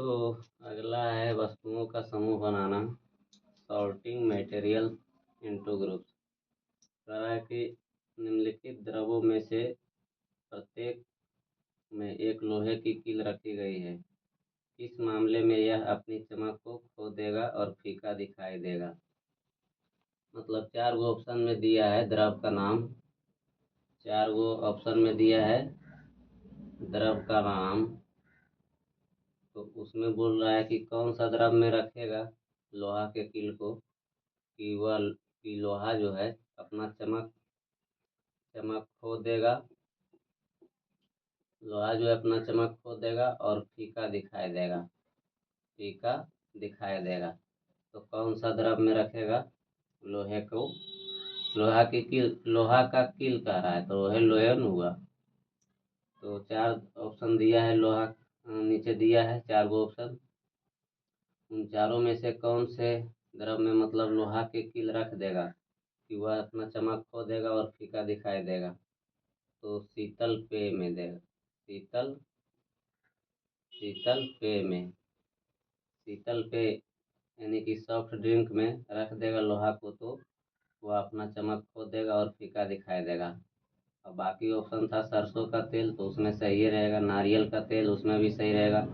तो अगला है वस्तुओं का समूह बनाना। Sorting material into groups. कह रहा है कि निम्नलिखित द्रवों में से प्रत्येक में एक लोहे की कील रखी गई है। इस मामले में यह अपनी चमक को खो देगा और फीका दिखाई देगा। मतलब 4 गो ऑप्शन में दिया है द्रव का नाम। 4 गो ऑप्शन में दिया है द्रव का नाम। तो उसमें बोल रहा है कि कौन सा द्रव में रखेगा लोहा के कील को, कि वह कि लोहा जो है अपना चमक खो देगा। लोहा जो है अपना चमक खो देगा और फीका दिखाई देगा। फीका दिखाई देगा। तो कौन सा द्रव में रखेगा लोहे को? लोहा का कील कह रहा है तो वह लोहे न हुआ। तो 4 ऑप्शन दिया है लोहा, नीचे दिया है 4 गो ऑप्शन। उन चारों में से कौन से द्रव में मतलब लोहा के कील रख देगा कि वह अपना चमक खो देगा और फीका दिखाई देगा? तो शीतल पेय में देगा। शीतल पेय में, शीतल पेय यानी कि सॉफ्ट ड्रिंक में रख देगा लोहा को तो वह अपना चमक खो देगा और फीका दिखाई देगा। और बाकी ऑप्शन था सरसों का तेल तो उसमें सही रहेगा, नारियल का तेल उसमें भी सही रहेगा,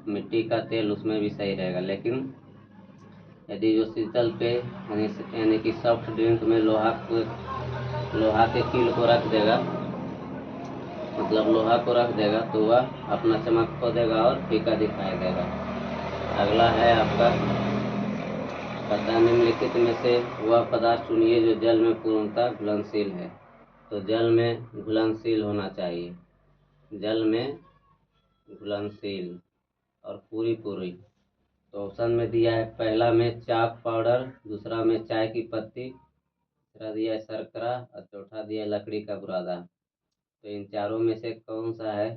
मिट्टी का तेल उसमें भी सही रहेगा। लेकिन यदि जो शीतल पेय यानी कि सॉफ्ट ड्रिंक में लोहा के कील को रख देगा, मतलब लोहा को रख देगा तो वह अपना चमक खो देगा और फीका दिखाई देगा। अगला है आपका पता निम्नलिखित में से वह पदार्थ चुनिए जो जल में पूर्णतः घुलनशील है। तो जल में घुलनशील होना चाहिए, जल में घुलनशील और पूरी। तो ऑप्शन में दिया है पहला में चाक पाउडर, दूसरा में चाय की पत्ती, तीसरा दिया है शर्करा और चौथा दिया है लकड़ी का बुरादा। तो इन चारों में से कौन सा है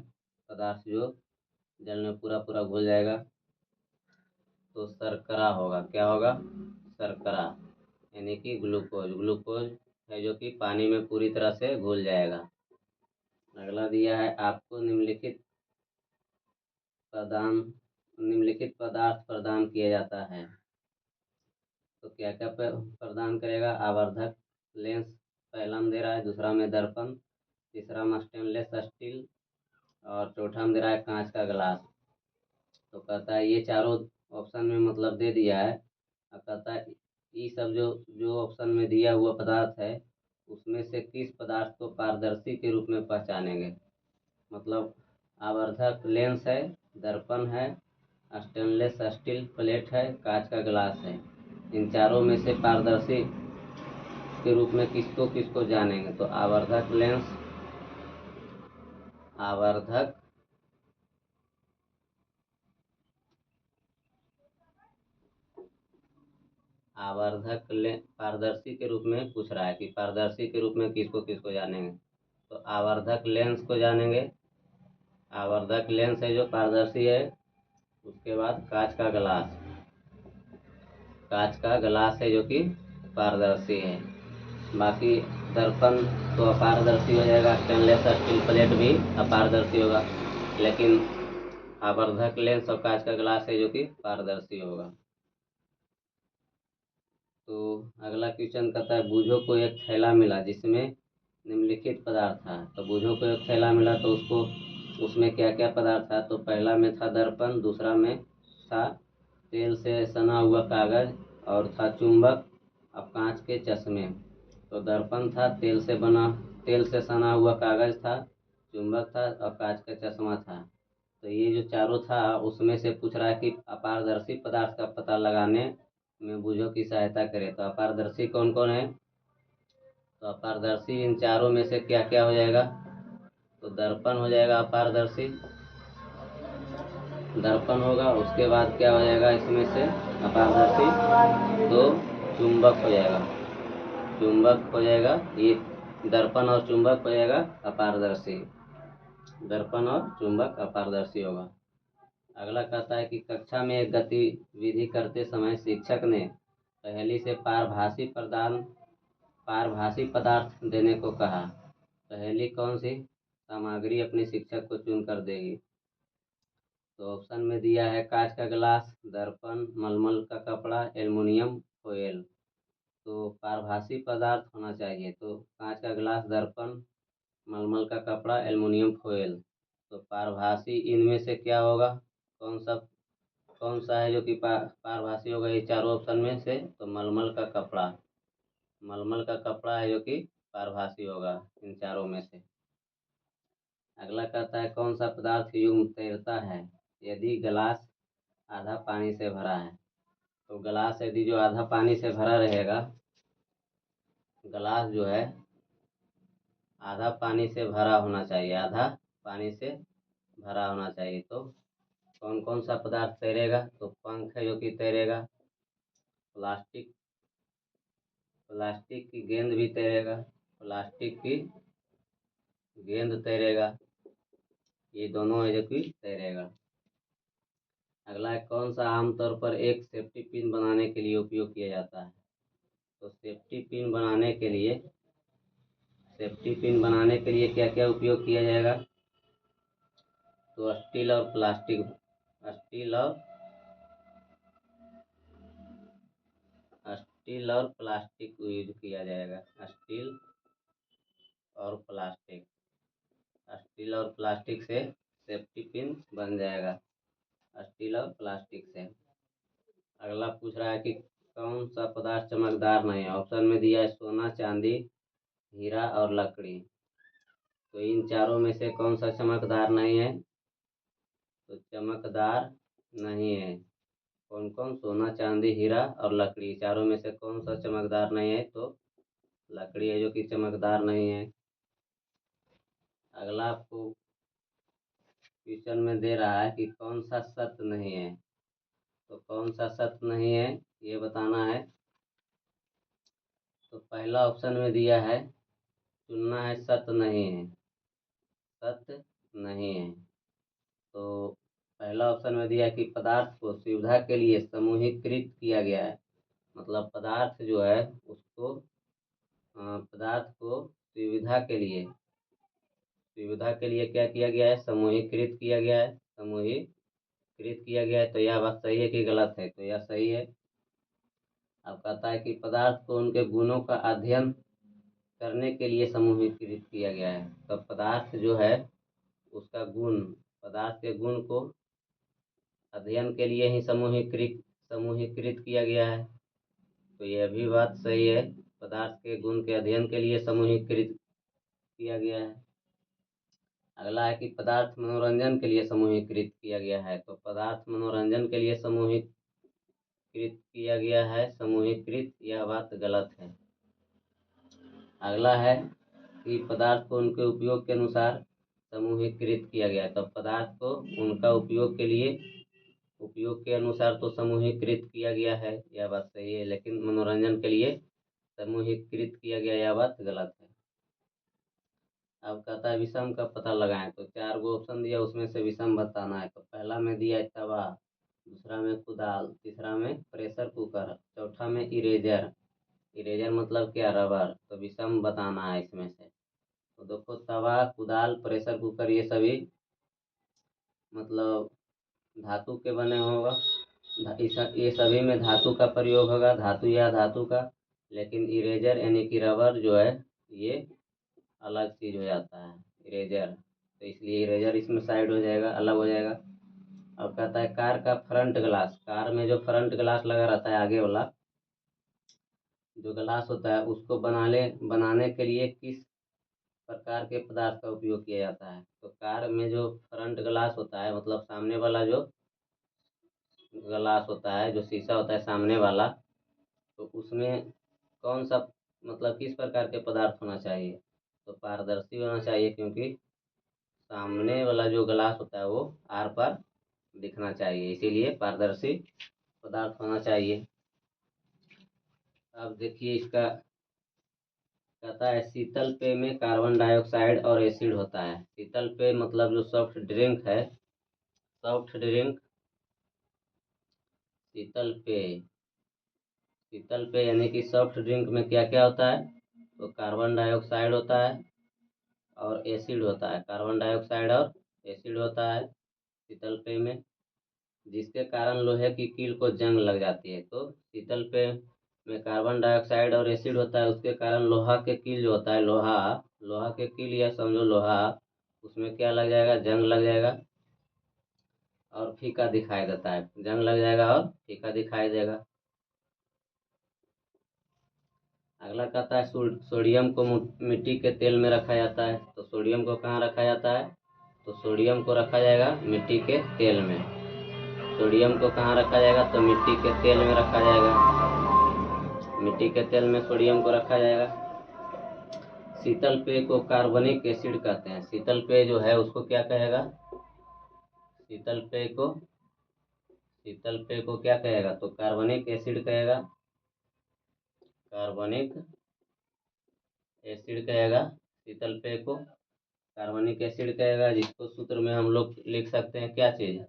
पदार्थ जो जल में पूरा घुल जाएगा? तो शर्करा होगा। क्या होगा? शर्करा यानी कि ग्लूकोज है जो कि पानी में पूरी तरह से घुल जाएगा। अगला दिया है आपको निम्नलिखित पदार्थ प्रदान किया जाता है। तो क्या क्या प्रदान करेगा? आवर्धक लेंस पहला में दे रहा है, दूसरा में दर्पण, तीसरा में स्टेनलेस स्टील और चौथा में दे रहा है कांच का गिलास। तो कहता है ये चारों ऑप्शन में मतलब दे दिया है। अब कहता है ये सब जो ऑप्शन में दिया हुआ पदार्थ है उसमें से किस पदार्थ को पारदर्शी के रूप में पहचानेंगे? मतलब आवर्धक लेंस है, दर्पण है, स्टेनलेस स्टील प्लेट है, कांच का गिलास है। इन चारों में से पारदर्शी के रूप में किसको जानेंगे? तो आवर्धक लेंस, आवर्धक पारदर्शी के रूप में पूछ रहा है कि पारदर्शी के रूप में किसको जानेंगे? तो आवर्धक लेंस को जानेंगे। आवर्धक लेंस है जो पारदर्शी है। उसके बाद कांच का गिलास है जो कि पारदर्शी है। बाकी दर्पण तो अपारदर्शी हो जाएगा, स्टेनलेस स्टील प्लेट भी अपारदर्शी होगा, लेकिन आवर्धक लेंस और कांच का गिलास है जो कि पारदर्शी होगा। तो अगला क्वेश्चन कहता है बूझो को एक थैला मिला जिसमें निम्नलिखित पदार्थ था। तो बूझो को एक थैला मिला तो उसमें क्या क्या पदार्थ था? तो पहला में था दर्पण, दूसरा में था तेल से सना हुआ कागज और था चुंबक और कांच के चश्मे। तो दर्पण था, तेल से सना हुआ कागज था, चुंबक था और कांच का चश्मा था। तो ये जो चारों था उसमें से पूछ रहा है कि अपारदर्शी पदार्थ का पता लगाने में बूझो की सहायता करे। तो अपारदर्शी कौन कौन है? तो अपारदर्शी इन चारों में से क्या क्या हो जाएगा? तो दर्पण हो जाएगा अपारदर्शी, दर्पण होगा। उसके बाद क्या हो जाएगा इसमें से अपारदर्शी? तो चुंबक हो जाएगा, चुंबक हो जाएगा। ये दर्पण और चुंबक हो जाएगा अपारदर्शी, दर्पण और चुंबक अपारदर्शी होगा। अगला कहता है कि कक्षा में एक गतिविधि करते समय शिक्षक ने पहेली से पारभासी पदार्थ देने को कहा। पहेली कौन सी सामग्री अपने शिक्षक को चुन कर देगी? तो ऑप्शन में दिया है कांच का गिलास, दर्पण, मलमल का कपड़ा, एल्युमिनियम फोयल। तो पारभासी पदार्थ होना चाहिए, तो कांच का गिलास, दर्पण, मलमल का कपड़ा, एल्युमिनियम फोयल। तो पारभासी इनमें से क्या होगा? कौन सा कौन सा है जो कि पारभासी होगा ये चारों ऑप्शन में से? तो मलमल का कपड़ा। मलमल का कपड़ा है जो कि पारभासी होगा इन चारों में से। अगला कहता है कौन सा पदार्थ युग्म तैरता है यदि गिलास आधा पानी से भरा है? तो गिलास यदि जो आधा पानी से भरा रहेगा, गिलास जो है आधा पानी से भरा होना चाहिए, आधा पानी से भरा होना चाहिए। तो कौन कौन सा पदार्थ तैरेगा? तो पंख है जो कि तैरेगा, प्लास्टिक प्लास्टिक की गेंद भी तैरेगा, प्लास्टिक की गेंद तैरेगा, ये दोनों है जो कि तैरेगा। अगला है कौन सा आमतौर पर एक सेफ्टी पिन बनाने के लिए उपयोग किया जाता है? तो सेफ्टी पिन बनाने के लिए क्या क्या उपयोग किया जाएगा? तो स्टील और प्लास्टिक को यूज किया जाएगा। स्टील और प्लास्टिक से सेफ्टी पिन बन जाएगा, स्टील और प्लास्टिक से। अगला पूछ रहा है कि कौन सा पदार्थ चमकदार नहीं है? ऑप्शन में दिया है सोना, चांदी, हीरा और लकड़ी। तो इन चारों में से कौन सा चमकदार नहीं है? तो चमकदार नहीं है कौन कौन? सोना, चांदी, हीरा और लकड़ी, चारों में से कौन सा चमकदार नहीं है? तो लकड़ी है जो कि चमकदार नहीं है। अगला आपको क्वेश्चन में दे रहा है कि कौन सा सत्य नहीं है? तो कौन सा सत्य नहीं है ये बताना है। तो पहला ऑप्शन में दिया है चुनना है, सत्य नहीं है, सत्य नहीं है। तो पहला ऑप्शन में दिया है कि पदार्थ को सुविधा के लिए समूहीकृत किया गया है। मतलब पदार्थ को सुविधा के लिए क्या किया गया है? समूहीकृत किया गया है, समूहीकृत किया गया है। तो यह बात सही है कि गलत है? तो यह सही है। अब कहता है कि पदार्थ को उनके गुणों का अध्ययन करने के लिए समूहीकृत किया गया है। तो पदार्थ जो है उसका गुण, पदार्थ के गुण को अध्ययन के लिए ही समूहीकृत किया गया है। तो यह भी बात सही है, पदार्थ के गुण के अध्ययन के लिए समूहीकृत किया गया है। अगला है कि पदार्थ मनोरंजन के लिए समूहीकृत किया गया है। तो पदार्थ मनोरंजन के लिए समूहीकृत किया गया है, समूहीकृत, यह बात गलत है। अगला है कि पदार्थ को उनके उपयोग के अनुसार समूहीकृत किया गया है। तो पदार्थ को उनका उपयोग के अनुसार तो समूहीकृत किया गया है, यह बात सही है। लेकिन मनोरंजन के लिए समूहीकृत किया गया, यह बात गलत है। अब कहता है विषम का पता लगाएं। तो 4 गो ऑप्शन दिया, उसमें से विषम बताना है। तो पहला में दिया है तवा, दूसरा में कुदाल, तीसरा में प्रेशर कुकर, चौथा में इरेजर। इरेजर मतलब क्या? रबर। तो विषम बताना है इसमें से। तो देखो तवा, कुदाल, प्रेशर कुकर ये सभी मतलब धातु के बने होगा। ये सभी में धातु का प्रयोग होगा, धातु या धातु का। लेकिन इरेजर यानी कि रबर जो है ये अलग चीज हो जाता है, इरेजर। तो इसलिए इरेजर इसमें साइड हो जाएगा, अलग हो जाएगा। अब कहता है कार का फ्रंट ग्लास, कार में जो फ्रंट ग्लास लगा रहता है, आगे वाला जो ग्लास होता है, उसको बनाने के लिए किस प्रकार के पदार्थ का उपयोग किया जाता है? तो कार में जो फ्रंट ग्लास होता है, मतलब सामने वाला जो ग्लास होता है, जो शीशा होता है सामने वाला, तो उसमें कौन सा मतलब किस प्रकार के पदार्थ होना चाहिए? तो पारदर्शी होना चाहिए, क्योंकि सामने वाला जो ग्लास होता है वो आर पार दिखना चाहिए, इसीलिए पारदर्शी पदार्थ होना चाहिए। अब देखिए इसका कहता है शीतल पेय में कार्बन डाइऑक्साइड और एसिड होता है। शीतल पेय मतलब जो सॉफ्ट ड्रिंक शीतल पेय यानी कि सॉफ्ट ड्रिंक में क्या क्या होता है? तो कार्बन डाइऑक्साइड होता है और एसिड होता है, कार्बन डाइऑक्साइड और एसिड होता है। शीतल पेय में, जिसके कारण लोहे की कील को जंग लग जाती है। तो शीतल पेय में कार्बन डाइऑक्साइड और एसिड होता है, उसके कारण लोहा के कील जो होता है, लोहा लोहा के कील या समझो लोहा, उसमें क्या लग जाएगा, जंग लग जाएगा और फीका दिखाई देता है। जंग लग जाएगा और फीका दिखाई देगा। अगला कहता है सोडियम को मिट्टी के तेल में रखा जाता है। तो सोडियम को कहाँ रखा जाता है, तो सोडियम को रखा जाएगा मिट्टी के तेल में। सोडियम को कहाँ रखा जाएगा, तो मिट्टी के तेल में रखा जाएगा। मिट्टी के तेल में सोडियम को रखा जाएगा। शीतल पेय को कार्बनिक एसिड कहते हैं। शीतल पेय जो है उसको क्या कहेगा, शीतल पेय को शीतल पेय को क्या कहेगा, तो कार्बनिक एसिड कहेगा। कार्बनिक एसिड कहेगा शीतल पेय को, कार्बनिक एसिड कहेगा, जिसको सूत्र में हम लोग लिख सकते हैं क्या चीज़,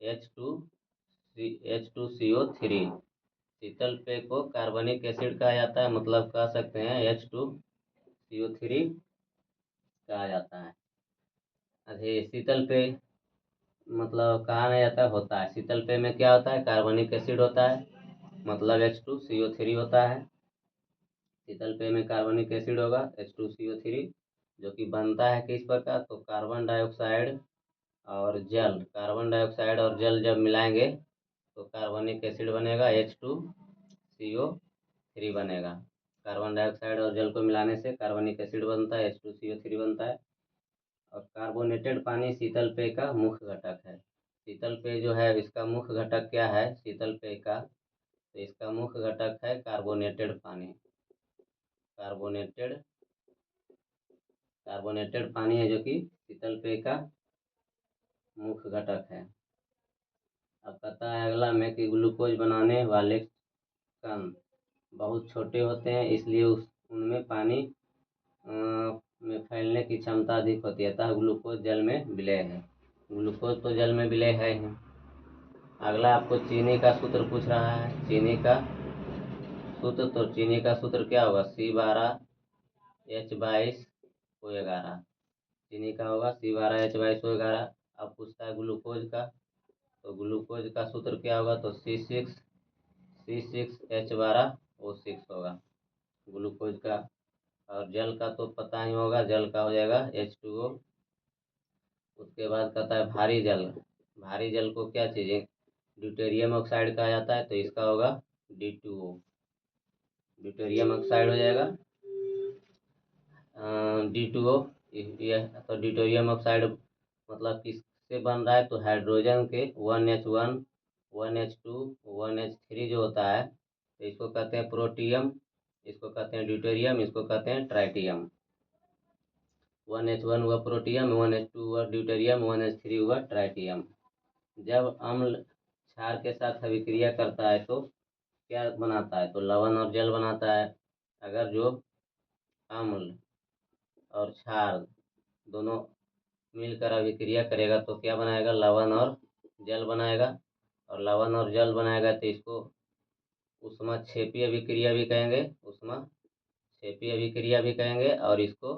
H2CO3। शीतल पेय को कार्बनिक एसिड कहा जाता है, मतलब कह सकते हैं H2CO3 कहा जाता है। अरे शीतल पेय मतलब कहा नहीं जाता, होता है। शीतल पेय में क्या होता है, कार्बनिक एसिड होता है, मतलब H2CO3 होता है। शीतल पेय में कार्बनिक एसिड होगा H2CO3, जो कि बनता है किस प्रकार, तो कार्बन डाइऑक्साइड और जल, कार्बन डाइऑक्साइड और जल जब मिलाएंगे तो कार्बनिक एसिड बनेगा, H2CO3 बनेगा। कार्बन डाइऑक्साइड और जल को मिलाने से कार्बनिक एसिड बनता है, H2CO3 बनता है। और कार्बोनेटेड पानी शीतल पेय का मुख्य घटक है। शीतल पेय जो है इसका मुख्य घटक क्या है शीतल पेय का, तो इसका मुख्य घटक है कार्बोनेटेड पानी। कार्बोनेटेड कार्बोनेटेड पानी है जो कि शीतल पेय का मुख्य घटक है। अब कहता है अगला में कि ग्लूकोज बनाने वाले कण बहुत छोटे होते हैं, इसलिए उनमें पानी में फैलने की क्षमता अधिक होती है, अतः ग्लूकोज जल में विलय है। ग्लूकोज तो जल में विलय है ही। अगला आपको चीनी का सूत्र पूछ रहा है। चीनी का सूत्र, तो चीनी का सूत्र क्या होगा, C12H22O11। चीनी का होगा C12H22O11। अब पूछता है ग्लूकोज का, तो ग्लूकोज का सूत्र क्या होगा, तो C6H12O6 होगा ग्लूकोज का। और जल का तो पता ही होगा, जल का हो जाएगा H2O। उसके बाद कहता है भारी जल। भारी जल को क्या चीज़ें, ड्यूटेरियम ऑक्साइड कहा जाता है, तो इसका होगा D2O। ड्यूटेरियम ऑक्साइड हो जाएगा D2O। यह तो ड्यूटेरियम ऑक्साइड मतलब किससे बन रहा है, तो हाइड्रोजन के 1H1 1H2 1H3 जो होता है, तो इसको कहते हैं प्रोटियम, इसको कहते हैं ड्यूटेरियम, इसको कहते हैं ट्राइटियम। 1H1 हुआ प्रोटियम, 1H2 हुआ ड्यूटेरियम, 1H3 हुआ ट्राइटियम। जब अम्ल क्षार के साथ अभिक्रिया करता है तो क्या बनाता है, तो लवण और जल बनाता है। अगर जो अम्ल और क्षार दोनों मिलकर अभिक्रिया करेगा तो क्या बनाएगा, लवण और जल बनाएगा। और लवण और जल बनाएगा तो इसको ऊष्माक्षेपीय अभिक्रिया भी कहेंगे, ऊष्माक्षेपीय अभिक्रिया भी कहेंगे। और इसको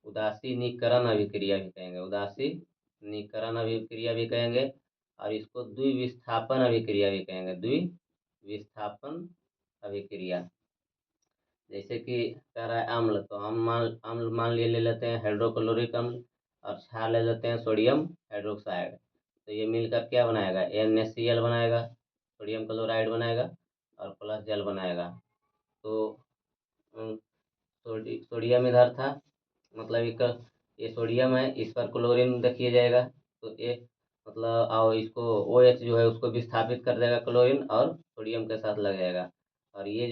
उदासीनीकरण अभिक्रिया भी कहेंगे, उदासीनीकरण अभिक्रिया भी कहेंगे। और इसको द्विविस्थापन अभिक्रिया भी कहेंगे, द्विविस्थापन अभिक्रिया। जैसे कि कह रहा है अम्ल, तो हम अम्ल मान लिए ले लेते हैं हाइड्रोक्लोरिक अम्ल, और क्षार ले लेते हैं सोडियम हाइड्रोक्साइड। तो ये मिलकर क्या बनाएगा, NaCl बनाएगा, सोडियम क्लोराइड बनाएगा और प्लस जल बनाएगा। तो सोडियम इधर था, मतलब एक ये सोडियम है, इस पर क्लोरीन रखिए जाएगा, तो ये मतलब और इसको OH जो है उसको विस्थापित कर देगा क्लोरीन, और सोडियम के साथ लग जाएगा। और ये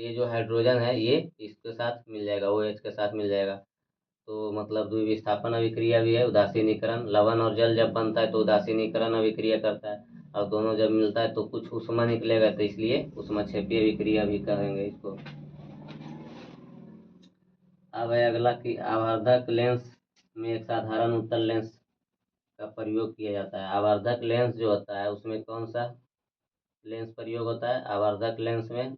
जो हाइड्रोजन है ये इसके साथ मिल जाएगा, OH के साथ मिल जाएगा। तो मतलब द्विविस्थापन अभिक्रिया भी है, उदासीनीकरण। लवण और जल जब बनता है तो उदासीनीकरण अभिक्रिया करता है, और दोनों जब मिलता है तो कुछ ऊष्मा निकलेगा, तो इसलिए ऊष्माक्षेपीय अभिक्रिया भी कहेंगे इसको। अब है अगला कि आवर्धक लेंस में एक साधारण उत्तल लेंस का प्रयोग किया जाता है। आवर्धक लेंस जो होता है उसमें कौन सा लेंस प्रयोग होता है, आवर्धक लेंस में,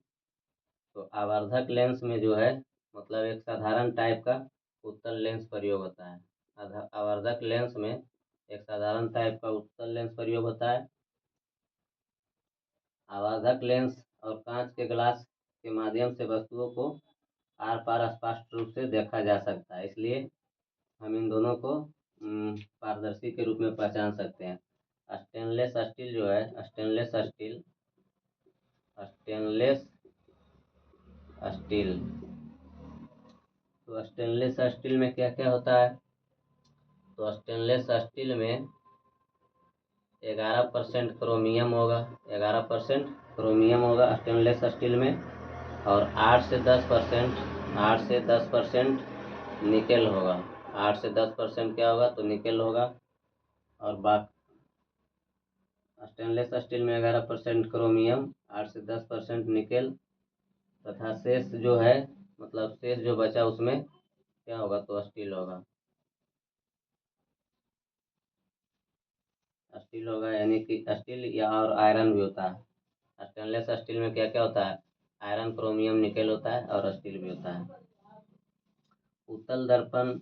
तो आवर्धक लेंस में जो है मतलब एक साधारण टाइप का उत्तल लेंस प्रयोग होता है। आवर्धक लेंस में एक साधारण टाइप का उत्तल लेंस प्रयोग होता है। आवर्धक लेंस और कांच के ग्लास के माध्यम से वस्तुओं को आर पार स्पष्ट रूप से देखा जा सकता है, इसलिए हम इन दोनों को पारदर्शी के रूप में पहचान सकते हैं। स्टेनलेस स्टील जो है, स्टेनलेस स्टील, तो स्टेनलेस स्टील में क्या क्या होता है? तो स्टेनलेस स्टील में 11% क्रोमियम होगा, 11% क्रोमियम होगा स्टेनलेस स्टील में, और 8 से 10% निकेल होगा। 8 से 10% क्या होगा? तो निकेल होगा। और स्टेनलेस स्टील में 11% क्रोमियम, 8 से 10% निकेल, तथा शेष जो है, मतलब शेष जो बचा उसमें क्या होगा? तो स्टील होगा। स्टील होगा, यानी कि स्टील या और आयरन भी होता है। स्टेनलेस स्टील में क्या क्या होता है? आयरन, क्रोमियम, निकेल होता है और स्टील भी होता है। उत्तल दर्पण,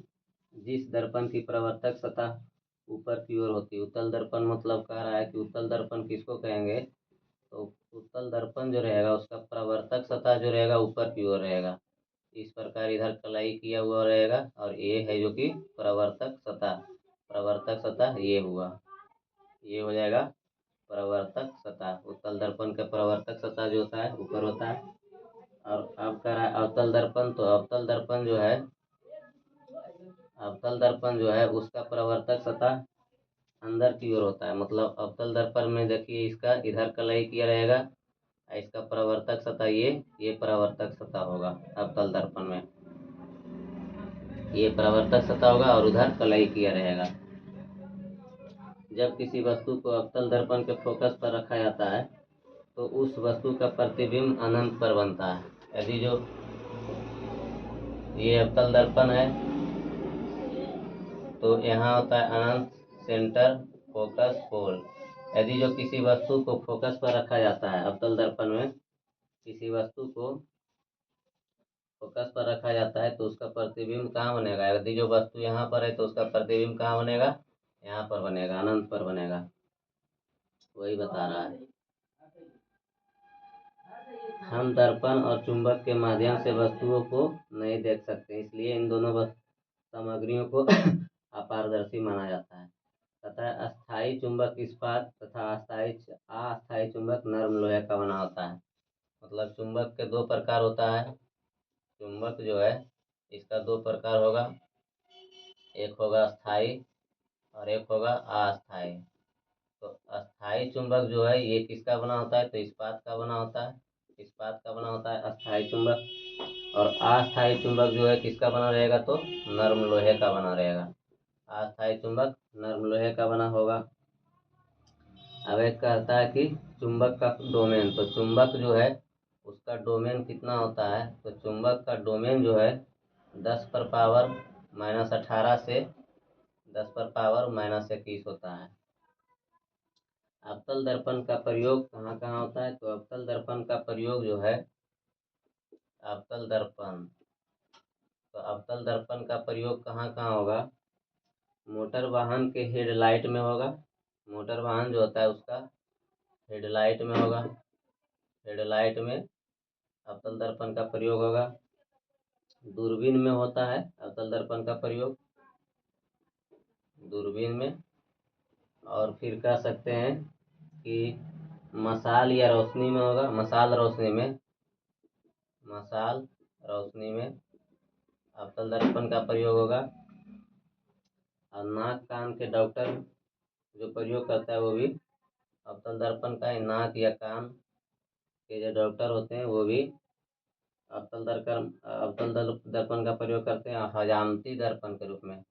जिस दर्पण की प्रवर्तक सतह ऊपर की ओर होती है। उत्तल दर्पण मतलब कह रहा है कि उत्तल दर्पण किसको कहेंगे? तो उत्तल दर्पण जो रहेगा उसका प्रवर्तक सतह जो रहेगा ऊपर की ओर रहेगा। इस प्रकार इधर कलाई किया हुआ रहेगा, और ये है जो कि प्रवर्तक सतह। प्रवर्तक सतह ये हुआ, ये हो जाएगा प्रवर्तक सतह। उत्तल दर्पण का प्रवर्तक सतह जो होता है ऊपर होता है। और अब कह रहा है अवतल दर्पण, तो अवतल दर्पण जो है उसका प्रवर्तक सतह अंदर की ओर होता है। मतलब अवतल दर्पण में देखिए, इसका इधर कलाई किया रहेगा, इसका प्रवर्तक सतह ये प्रवर्तक सतह होगा। अवतल दर्पण में ये प्रवर्तक सतह होगा और उधर कलाई किया रहेगा। जब किसी वस्तु को अवतल दर्पण के फोकस पर रखा जाता है तो उस वस्तु का प्रतिबिंब अनंत पर बनता है। यदि जो ये अवतल दर्पण है तो यहाँ होता है अनंत, सेंटर, फोकस, पोल। यदि जो किसी वस्तु को फोकस पर रखा जाता है अवतल दर्पण में, किसी वस्तु को फोकस पर रखा जाता है तो उसका प्रतिबिंब कहाँ बनेगा? यदि जो वस्तु यहाँ पर है तो उसका प्रतिबिंब कहाँ बनेगा? यहाँ पर बनेगा, अनंत पर बनेगा। वही बता रहा है। हम दर्पण और चुंबक के माध्यम से वस्तुओं को नहीं देख सकते, इसलिए इन दोनों सामग्रियों को अपारदर्शी माना जाता है। तथा अस्थायी चुंबक इस्पात तथा अस्थायी चुंबक नर्म लोहे का बना होता है। मतलब चुंबक के दो प्रकार होता है। चुंबक जो है इसका दो प्रकार होगा, एक होगा स्थायी और एक होगा अस्थायी। तो अस्थायी चुंबक जो है ये किसका बना होता है? तो इस्पात का बना होता है। इस्पात का बना होता है अस्थायी चुंबक। और अस्थायी चुंबक जो है किसका बना रहेगा? तो नर्म लोहे का बना रहेगा। अस्थायी चुंबक नर्म लोहे का बना होगा। अब एक कहता है कि चुंबक का डोमेन, तो चुंबक जो है उसका डोमेन कितना होता है? तो चुंबक का डोमेन जो है 10⁻⁻18 से 10⁻⁻21 होता है। अवतल दर्पण का प्रयोग कहाँ कहाँ होता है? तो अवतल दर्पण का प्रयोग जो है, अवतल दर्पण, तो अवतल दर्पण का प्रयोग कहाँ कहाँ होगा? मोटर वाहन के हेडलाइट में होगा। मोटर वाहन जो होता है उसका हेडलाइट में होगा। हेडलाइट में अवतल दर्पण का प्रयोग होगा। दूरबीन में होता है अवतल दर्पण का प्रयोग, दूरबीन में। और फिर कह सकते हैं कि मसाल या रोशनी में होगा। मसाल रोशनी में अवतल दर्पण का प्रयोग होगा। और नाक कान के डॉक्टर जो प्रयोग करता है वो भी अवतल दर्पण का ही, नाक या कान के जो डॉक्टर होते हैं वो भी दर्पण का प्रयोग करते हैं हजामती दर्पण के रूप में।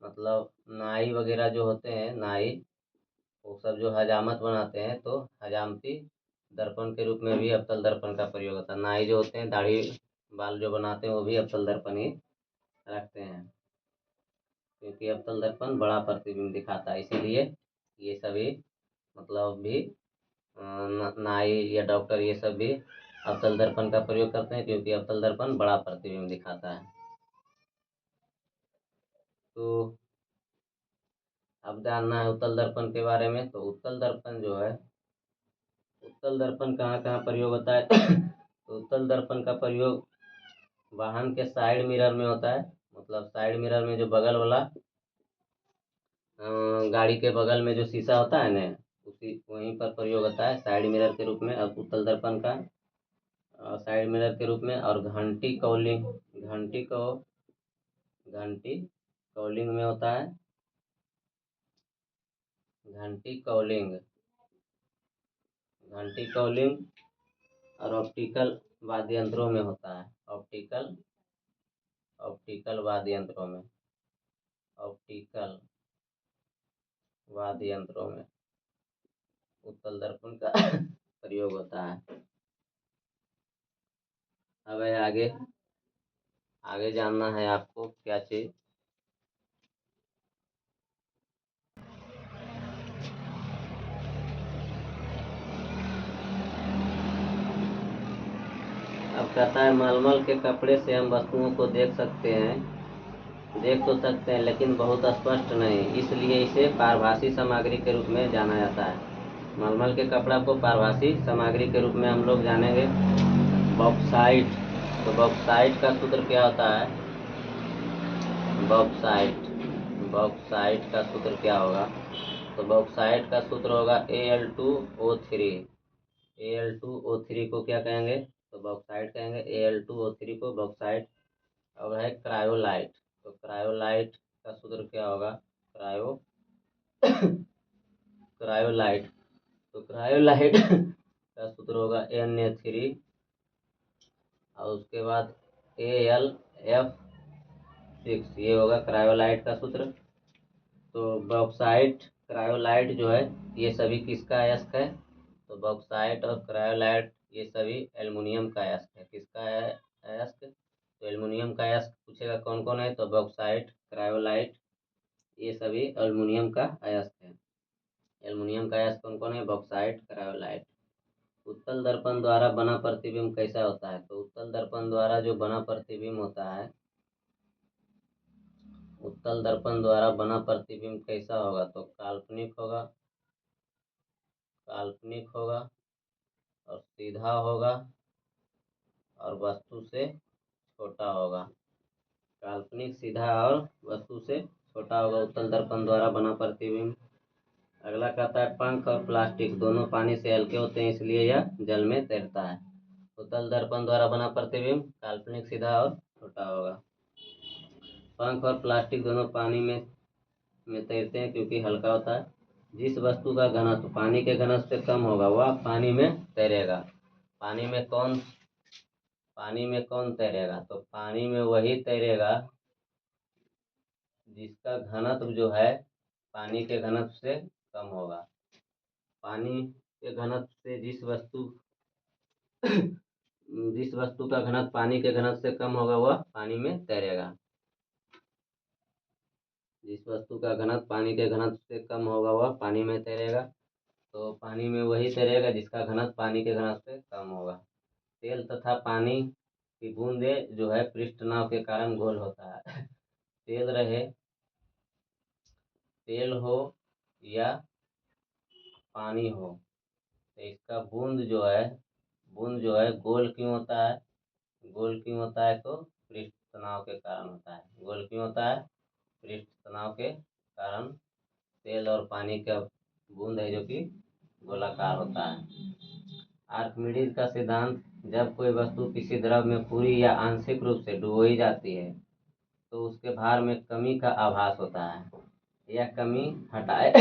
मतलब नाई वगैरह जो होते हैं, नाई वो सब जो हजामत बनाते हैं तो हजामती दर्पण के रूप में भी अवतल दर्पण का प्रयोग होता है। नाई जो होते हैं दाढ़ी बाल जो बनाते हैं वो भी अवतल दर्पण ही रखते हैं, क्योंकि अवतल दर्पण बड़ा प्रतिबिंब दिखाता है। इसीलिए ये सभी मतलब भी नाई या डॉक्टर ये सब भी अवतल दर्पण का प्रयोग करते हैं, क्योंकि अवतल दर्पण बड़ा प्रतिबिंब दिखाता है। तो अब जानना है उत्तल दर्पण के बारे में। तो उत्तल दर्पण जो है, उत्तल दर्पण कहाँ कहाँ प्रयोग होता है तो उत्तल दर्पण का प्रयोग वाहन के साइड मिरर में होता है। मतलब साइड मिरर में जो बगल वाला गाड़ी के बगल में जो शीशा होता है ना, उसी वहीं पर प्रयोग होता है साइड मिरर के रूप में। अब उत्तल दर्पण का साइड मिरर के रूप में। और घंटी कौलिंग में होता है। घंटी कौलिंग और ऑप्टिकल वाद्य यंत्रों में होता है। ऑप्टिकल वाद्य यंत्रों में, ऑप्टिकल वाद्य यंत्रों में उत्तल दर्पण का प्रयोग होता है। अब है आगे, आगे जानना है आपको क्या चीज। अब कहता है मलमल के कपड़े से हम वस्तुओं को देख तो सकते हैं लेकिन बहुत स्पष्ट नहीं, इसलिए इसे पारभासी सामग्री के रूप में जाना जाता है। मलमल के कपड़ा को पारभासी सामग्री के रूप में हम लोग जानेंगे। बॉक्साइट, तो बॉक्साइट का सूत्र क्या होता है? बॉक्साइट का सूत्र क्या होगा? तो बॉक्साइट का सूत्र होगा Al2O3। Al2O3 को क्या कहेंगे? तो बॉक्साइट कहेंगे। Al2O3 को बॉक्साइट। अब है क्रायोलाइट। तो क्रायोलाइट का सूत्र क्या होगा? क्रायोलाइट, तो क्रायोलाइट का सूत्र होगा Na3 और उसके बाद Al(F)6, ये होगा क्रायोलाइट का सूत्र। तो बॉक्साइट, क्रायोलाइट जो है ये सभी किसका अयस्क है? तो बॉक्साइट और क्रायोलाइट ये सभी एल्युमिनियम का अयस्क है। किसका है अयस्क? तो एल्युमिनियम का अयस्क पूछेगा कौन कौन है, तो बॉक्साइट, क्रायोलाइट ये सभी एल्युमिनियम का अयस्क है। एल्युमिनियम का अयस्क कौन कौन है? Bauxite, cryolite. उत्तल दर्पण द्वारा बना प्रतिबिंब कैसा होता है? तो उत्तल दर्पण द्वारा जो बना प्रतिबिंब होता है, उत्तल दर्पण द्वारा बना प्रतिबिंब कैसा होगा? तो काल्पनिक होगा और सीधा होगा और वस्तु से छोटा होगा। काल्पनिक, सीधा और वस्तु से छोटा होगा उत्तल दर्पण द्वारा बना प्रतिबिंब। अगला कहता है पंख और प्लास्टिक दोनों पानी से हल्के होते हैं, इसलिए यह जल में तैरता है। उत्तल दर्पण द्वारा बना प्रतिबिंब काल्पनिक, सीधा और छोटा होगा। पंख और प्लास्टिक दोनों पानी में तैरते हैं क्योंकि हल्का होता है। जिस वस्तु का घनत्व पानी के घनत्व से कम होगा वह पानी में तैरेगा। पानी में कौन तैरेगा? तो पानी में वही तैरेगा जिसका घनत्व जो है पानी के घनत्व से कम होगा। पानी के घनत्व से जिस वस्तु का घनत्व पानी के घनत्व से कम होगा वह पानी में तैरेगा। जिस वस्तु का घनत्व पानी के घनत्व से कम होगा वह पानी में तैरेगा। तो पानी में वही तैरेगा जिसका घनत्व पानी के घनत्व से कम होगा। तेल तथा पानी की बूंदे जो है पृष्ठ तनाव के कारण गोल होता है। तेल हो या पानी हो, तो इसका बूंद जो है गोल क्यों होता है? गोल क्यों होता है? तो पृष्ठ तनाव के कारण होता है। गोल क्यों होता है? पृष्ठ तनाव के कारण तेल और पानी का बूंद है जो कि गोलाकार होता है। आर्किमिडीज का सिद्धांत, जब कोई वस्तु किसी द्रव में पूरी या आंशिक रूप से डुबोई जाती है तो उसके भार में कमी का आभास होता है। यह कमी हटाए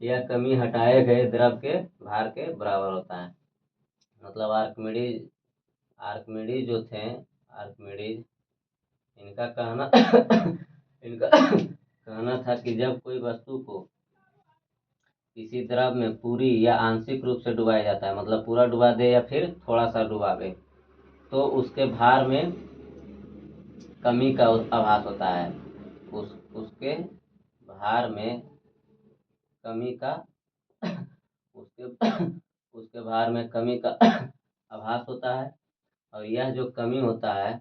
यह कमी हटाए गए द्रव के भार के बराबर होता है। मतलब आर्किमिडीज जो थे, आर्किमिडीज, इनका कहना इनका कहना था कि जब कोई वस्तु को किसी द्रव में पूरी या आंशिक रूप से डुबाया जाता है, मतलब पूरा डुबा दे या फिर थोड़ा सा डुबा दे, तो उसके भार में कमी का आभास होता है। उसके भार में कमी का उसके उसके भार में कमी का आभास होता है। और यह जो कमी होता है,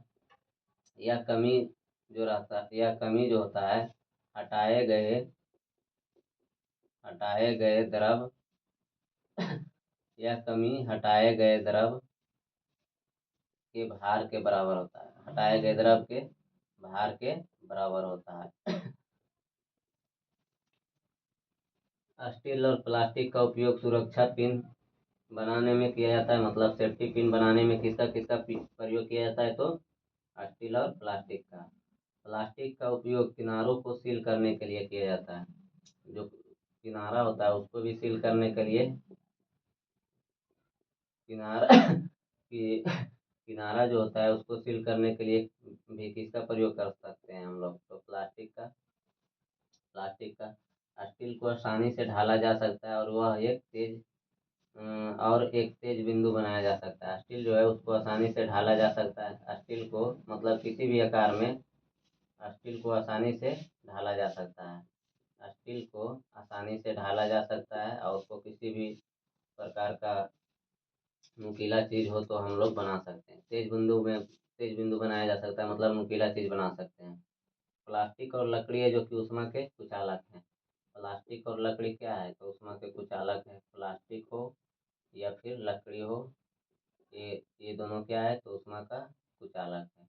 यह कमी जो होता है हटाए गए हटाए गए द्रव यह कमी हटाए गए द्रव के भार के बराबर होता है। हटाए गए द्रव के भार के बराबर होता है। स्टील और प्लास्टिक का उपयोग सुरक्षा पिन बनाने में किया जाता है। मतलब सेफ्टी पिन बनाने में किसका किसका प्रयोग किया जाता है? तो स्टील और प्लास्टिक का। प्लास्टिक का उपयोग किनारों को सील करने के लिए किया जाता है। जो किनारा होता है उसको भी सील करने के लिए किनारा कि किनारा जो होता है उसको सील करने के लिए भी किसका प्रयोग कर सकते हैं हम लोग? तो प्लास्टिक का। प्लास्टिक का। स्टील को आसानी से ढाला जा सकता है और वह एक तेज बिंदु बनाया जा सकता है। स्टील जो है उसको आसानी से ढाला जा सकता है। स्टील को मतलब किसी भी आकार में स्टील को आसानी से ढाला जा सकता है। स्टील को आसानी से ढाला जा सकता है और उसको किसी भी प्रकार का नुकीला चीज हो तो हम लोग बना सकते हैं। तेज बिंदु बनाया जा सकता है, मतलब नुकीला चीज बना सकते हैं। प्लास्टिक और लकड़ी है जो कि ऊष्मा के कुचालक हैं। प्लास्टिक और लकड़ी क्या है? तो ऊष्मा के कुचालक है। प्लास्टिक हो या फिर लकड़ी हो, ये दोनों क्या है? तो ऊष्मा का कुचालक है।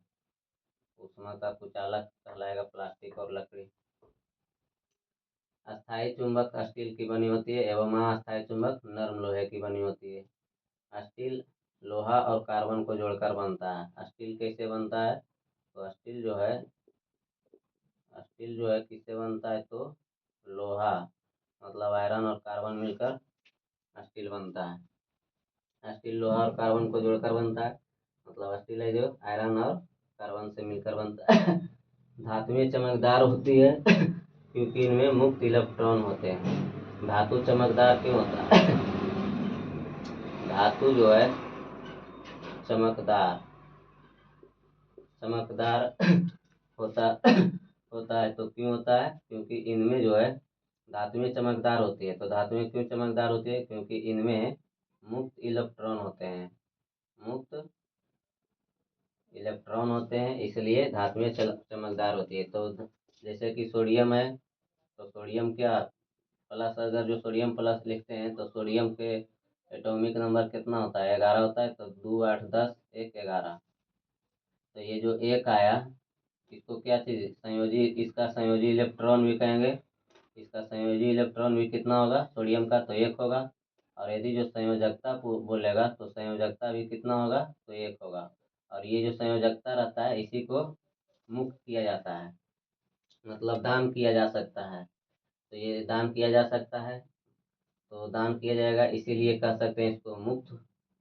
ऊष्मा का कुचालक कहलाएगा प्लास्टिक और लकड़ी। अस्थायी चुंबक स्टील की बनी होती है एवं अस्थायी चुंबक नर्म लोहे की बनी होती है। स्टील लोहा और कार्बन को जोड़कर बनता है। स्टील कैसे बनता है? तो स्टील जो है किससे बनता है? तो लोहा मतलब आयरन और कार्बन मिलकर स्टील बनता है। स्टील लोहा और कार्बन को जोड़कर बनता है। मतलब स्टील है जो आयरन और कार्बन से मिलकर बनता है। धातुएं चमकदार होती है क्योंकि इनमें मुक्त इलेक्ट्रॉन होते हैं। धातु चमकदार क्यों होता है? धातु जो है चमकदार चमकदार होता होता है। तो क्यों होता है? क्योंकि इनमें जो है धातुएं चमकदार होती है। तो धातुएं क्यों चमकदार होती है? क्योंकि इनमें मुक्त इलेक्ट्रॉन होते हैं। मुक्त इलेक्ट्रॉन होते हैं इसलिए धातुएं चमकदार होती है। तो जैसे कि सोडियम है, तो सोडियम क्या प्लस, अगर जो सोडियम प्लस लिखते हैं तो सोडियम के एटॉमिक नंबर कितना होता है? 11 होता है। तो 2 8 10 1 11। तो ये जो एक आया इसको क्या चीज संयोजी, इसका संयोजी इलेक्ट्रॉन भी कहेंगे। इसका संयोजी इलेक्ट्रॉन भी कितना होगा? सोडियम का तो 1 होगा। और यदि जो संयोजकता बोलेगा तो संयोजकता भी कितना होगा? तो 1 होगा। और ये जो संयोजकता रहता है इसी को मुक्त किया जाता है, मतलब दान किया जा सकता है। तो ये दान किया जा सकता है, तो दान किया जाएगा, इसीलिए कह सकते हैं इसको मुक्त,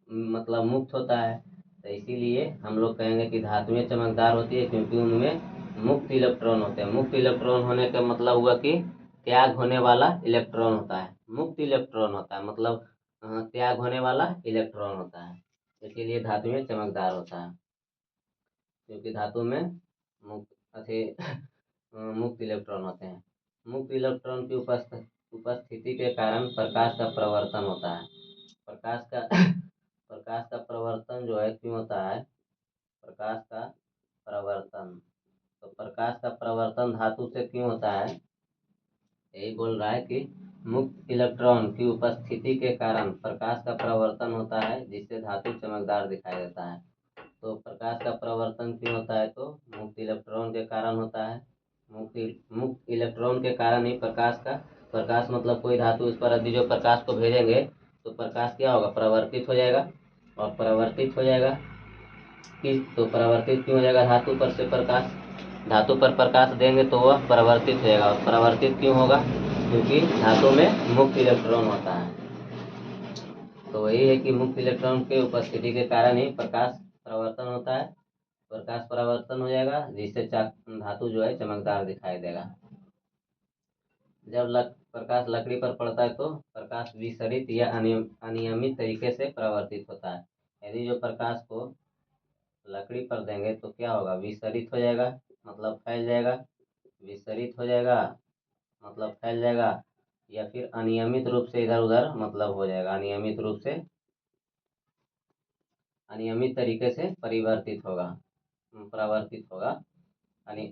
मतलब मुक्त होता है। तो इसीलिए हम लोग कहेंगे कि धातुएं चमकदार होती है क्योंकि उनमें मुक्त इलेक्ट्रॉन होते हैं। मुक्त इलेक्ट्रॉन होने का मतलब हुआ कि त्याग होने वाला इलेक्ट्रॉन होता है। मुक्त इलेक्ट्रॉन होता है मतलब त्याग होने वाला इलेक्ट्रॉन होता है। इसीलिए धातुएं चमकदार होता है क्योंकि धातु में मुक्त मुक्त इलेक्ट्रॉन होते हैं। मुक्त इलेक्ट्रॉन की उपस्थिति के कारण प्रकाश का प्रवर्तन होता है। प्रकाश का प्रकाश का प्रवर्तन जो है क्यों होता है? प्रकाश का प्रवर्तन, तो प्रकाश का प्रवर्तन धातु से क्यों होता है? यही बोल रहा है कि मुक्त इलेक्ट्रॉन की उपस्थिति के कारण प्रकाश का प्रवर्तन होता है जिससे धातु चमकदार दिखाई देता है। तो प्रकाश का प्रवर्तन क्यों होता है? तो मुक्त इलेक्ट्रॉन के कारण होता है। मुक्त इलेक्ट्रॉन के कारण ही प्रकाश मतलब कोई धातु इस पर यदि जो प्रकाश को भेजेंगे तो प्रकाश क्या होगा? परावर्तित हो जाएगा। और परावर्तित हो जाएगा तो परावर्तित क्यों हो जाएगा? धातु पर से प्रकाश, धातु पर प्रकाश देंगे तो वह परावर्तित हो जाएगा। और परावर्तित क्यों होगा? क्योंकि धातु में मुक्त इलेक्ट्रॉन होता है। तो वही है कि मुक्त इलेक्ट्रॉन के उपस्थिति के कारण ही प्रकाश परावर्तन होता है। प्रकाश परावर्तन हो जाएगा जिससे धातु जो है चमकदार दिखाई देगा। जब प्रकाश लकड़ी पर पड़ता है तो प्रकाश विसरित या अनियमित तरीके से परावर्तित होता है। यदि जो प्रकाश को लकड़ी पर देंगे तो क्या होगा? विसरित हो जाएगा, मतलब फैल जाएगा। विसरित हो जाएगा मतलब फैल जाएगा, या फिर अनियमित रूप से इधर उधर मतलब हो जाएगा। अनियमित तरीके से परावर्तित होगा।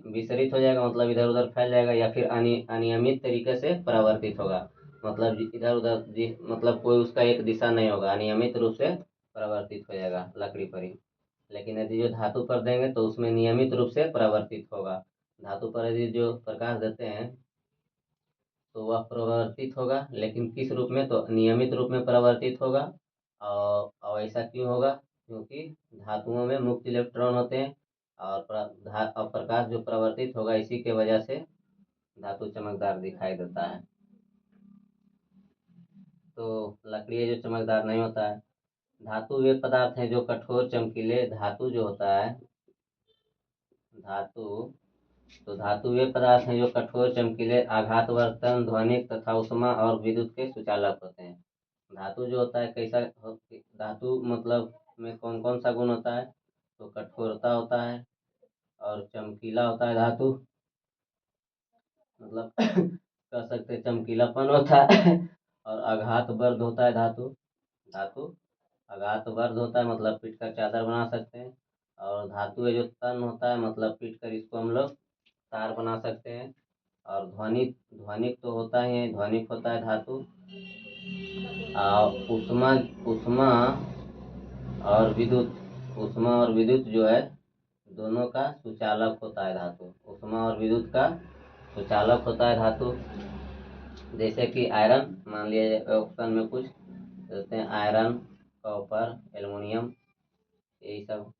विसरित हो जाएगा मतलब इधर उधर फैल जाएगा, या फिर अनियमित तरीके से परावर्तित होगा। मतलब इधर उधर मतलब कोई उसका एक दिशा नहीं होगा, नियमित रूप से परावर्तित हो जाएगा लकड़ी पर ही। लेकिन यदि जो धातु पर देंगे तो उसमें नियमित रूप से परावर्तित होगा। धातु पर यदि जो प्रकाश देते हैं तो वह परावर्तित होगा, लेकिन किस रूप में, तो नियमित रूप में परावर्तित होगा। और ऐसा क्यों होगा, क्योंकि धातुओं में मुक्त इलेक्ट्रॉन होते हैं और और प्रकाश जो परावर्तित होगा इसी के वजह से धातु चमकदार दिखाई देता है। तो लकड़ी जो चमकदार नहीं होता है। धातु वे पदार्थ हैं जो कठोर चमकीले, धातु जो होता है धातु, तो धातु वे पदार्थ हैं जो कठोर चमकीले, आघातवर्तन, ध्वनिक तथा ऊष्मा और विद्युत के सुचालक होते हैं। धातु जो होता है कैसा धातु मतलब में कौन कौन सा गुण होता है, तो कठोरता होता है और चमकीला होता है धातु, मतलब कह सकते हैं चमकीलापन होता है और आघात वर्ध होता है धातु। धातु आघात वर्ध होता है, मतलब पीट कर चादर बना सकते हैं। और धातु है जो तन होता है, मतलब पीट कर इसको हम लोग तार बना सकते हैं। और ध्वनिक ध्वनिक तो होता ही है, ध्वनिक होता है धातु। उष्मा उष्मा और विद्युत, ऊष्मा और विद्युत जो है दोनों का सुचालक होता है धातु। ऊष्मा और विद्युत का सुचालक होता है धातु। जैसे कि आयरन, मान लिया ऑप्शन में कुछ देते हैं, आयरन, कॉपर, एल्युमिनियम, यही सब।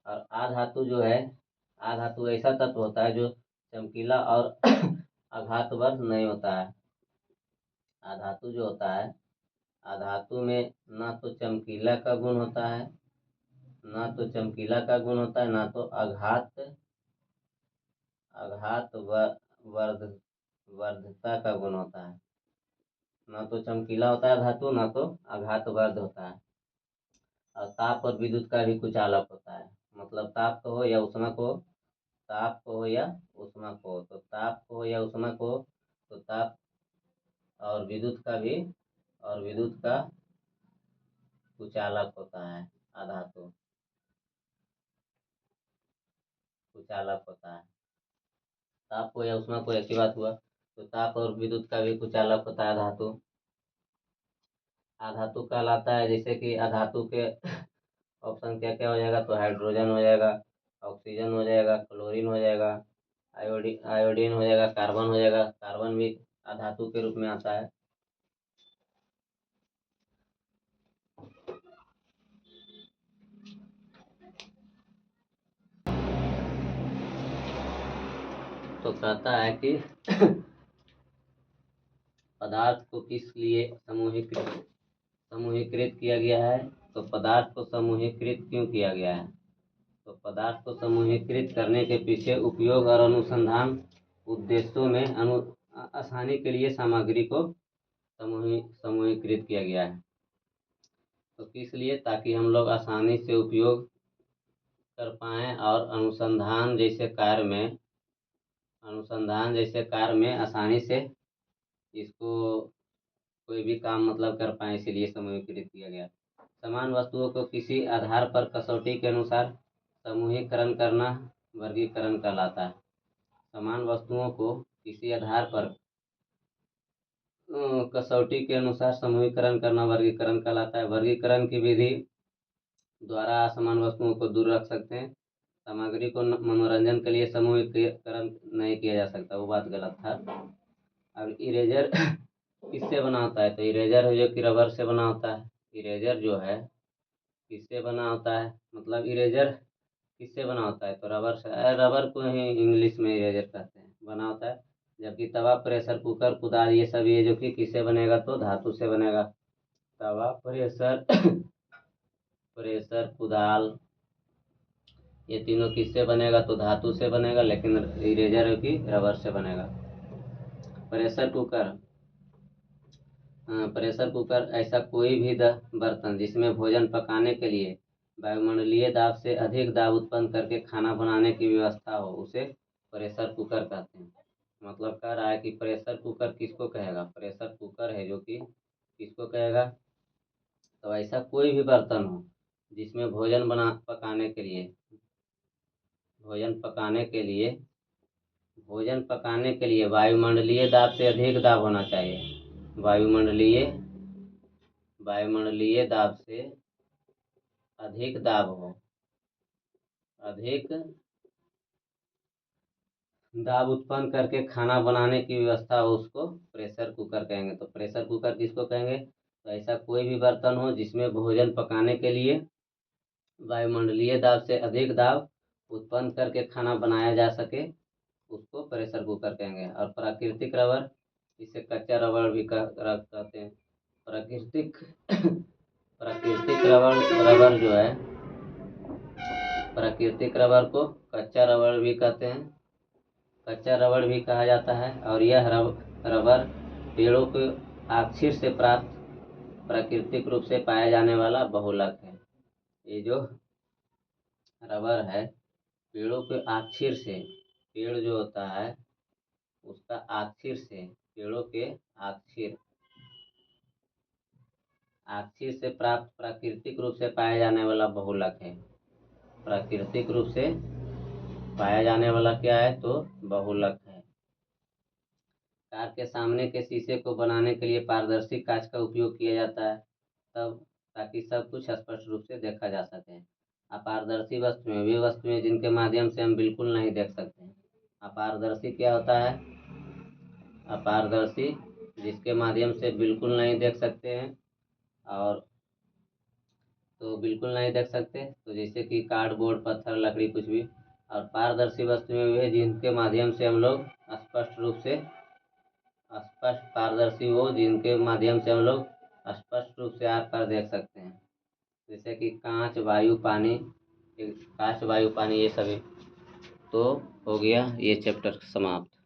और आधातु जो है, आधातु ऐसा तत्व होता है जो चमकीला और आघातवर्ध नहीं होता है। आधातु जो होता है, आधातु में ना तो चमकीला का गुण होता है, ना तो चमकीला का गुण होता है, ना तो आघात वर्ध वर्धता का गुण होता है। ना तो चमकीला होता है धातु, ना तो आघात वर्ध होता है। और ताप और विद्युत का भी कुछ अलग होता है, मतलब ताप को हो या उष्मा को, ताप को हो या उष्मा को, तो ताप को हो या उष्मा को, तो ताप और विद्युत का भी, और विद्युत का कुचालक होता है आधातु, कुचालक होता है। ताप को या उष्मा को ऐसी बात हुआ, तो ताप और विद्युत का भी कुचालक होता है धातु। अधातु कहलाता है, जैसे कि अधातु के ऑप्शन क्या क्या हो जाएगा, तो हाइड्रोजन हो जाएगा, ऑक्सीजन हो जाएगा, क्लोरीन हो जाएगा, आयोडीन आयोडीन हो जाएगा, कार्बन हो जाएगा। कार्बन भी अधातु के रूप में आता है। तो कहता है कि पदार्थ को किस लिए समूहीकृत किया गया है, तो पदार्थ को समूहीकृत क्यों किया गया है, तो पदार्थ को समूहीकृत करने के पीछे उपयोग और अनुसंधान उद्देश्यों में आसानी के लिए सामग्री को समूहीकृत किया गया है। तो किस लिए, ताकि हम लोग आसानी से उपयोग कर पाएँ और अनुसंधान जैसे कार्य में आसानी से इसको कोई भी काम मतलब कर पाए, इसीलिए समूहीकृत किया गया। समान वस्तुओं को किसी आधार पर कसौटी के अनुसार समूहीकरण करना वर्गीकरण कहलाता है। समान वस्तुओं को किसी आधार पर कसौटी के अनुसार समूहीकरण करना वर्गीकरण कहलाता है। वर्गीकरण की विधि द्वारा असमान वस्तुओं को दूर रख सकते हैं। सामग्री को मनोरंजन के लिए समूहीकरण नहीं किया जा सकता, वो बात गलत था। अब इरेजर किससे बना होता है, तो इरेजर है जो कि रबर से बना होता है। इरेजर जो है किससे बना होता है, मतलब इरेजर किससे बना होता है, तो रबर से। रबर को ही इंग्लिश में इरेजर कहते हैं, बना होता है। जबकि तवा, प्रेशर कुकर, कुदाल, ये सब ये जो कि किससे बनेगा, तो धातु से बनेगा। तवा, प्रेशर प्रेशर, कुदाल, ये तीनों किससे बनेगा, तो धातु से बनेगा। लेकिन इरेजर है कि रबर से बनेगा। प्रेशर कुकर, प्रेशर कुकर ऐसा कोई भी बर्तन जिसमें भोजन पकाने के लिए वायुमंडलीय दाब से अधिक दाब उत्पन्न करके खाना बनाने की व्यवस्था हो, उसे प्रेशर कुकर कहते हैं। मतलब कह रहा है कि प्रेशर कुकर किसको कहेगा, प्रेशर कुकर है जो कि किसको कहेगा, तो ऐसा कोई भी बर्तन हो जिसमें भोजन पकाने के लिए वायुमंडलीय दाब से अधिक दाब होना चाहिए। वायुमंडलीय दाब से अधिक दाब हो, अधिक दाब उत्पन्न करके खाना बनाने की व्यवस्था हो, उसको प्रेशर कुकर कहेंगे। तो प्रेशर कुकर किसको कहेंगे? तो ऐसा कोई भी बर्तन हो जिसमें भोजन पकाने के लिए वायुमंडलीय दाब से अधिक दाब उत्पन्न करके खाना बनाया जा सके, उसको प्रेशर कुकर कहेंगे। और प्राकृतिक रबर, इसे कच्चा रबर भी कहते हैं। प्राकृतिक प्राकृतिक रबर जो है, प्राकृतिक रबर को कच्चा रबर भी कहते हैं, कच्चा रबर भी कहा जाता है। और यह रबर पेड़ों के अक्षीर से प्राप्त प्राकृतिक रूप से पाया जाने वाला बहुलक है। ये जो रबर है, पेड़ों के अक्षीर से, पेड़ जो होता है उसका अक्षीर से, पेड़ों के अक्षीर अक्षीर से प्राप्त प्राकृतिक रूप से पाया जाने वाला बहुलक है। प्राकृतिक रूप से पाया जाने वाला क्या है? तो बहुलक है। कार के सामने के शीशे को बनाने के लिए पारदर्शी कांच का उपयोग किया जाता है, तब ताकि सब कुछ स्पष्ट रूप से देखा जा सके। अपारदर्शी वस्तुएं वे वस्तुएं जिनके माध्यम से हम बिल्कुल नहीं देख सकते हैं। अपारदर्शी क्या होता है? अपारदर्शी जिसके माध्यम से बिल्कुल नहीं देख सकते हैं, और तो बिल्कुल नहीं देख सकते, तो जैसे कि कार्डबोर्ड, पत्थर, लकड़ी, कुछ भी। और पारदर्शी वस्तुएं वे जिनके माध्यम से हम लोग स्पष्ट रूप से स्पष्ट पारदर्शी हो, जिनके माध्यम से हम लोग स्पष्ट रूप से आकर देख सकते हैं, जैसे कि कांच, वायु, पानी। कांच, वायु, पानी, ये सभी। तो हो गया ये चैप्टर समाप्त।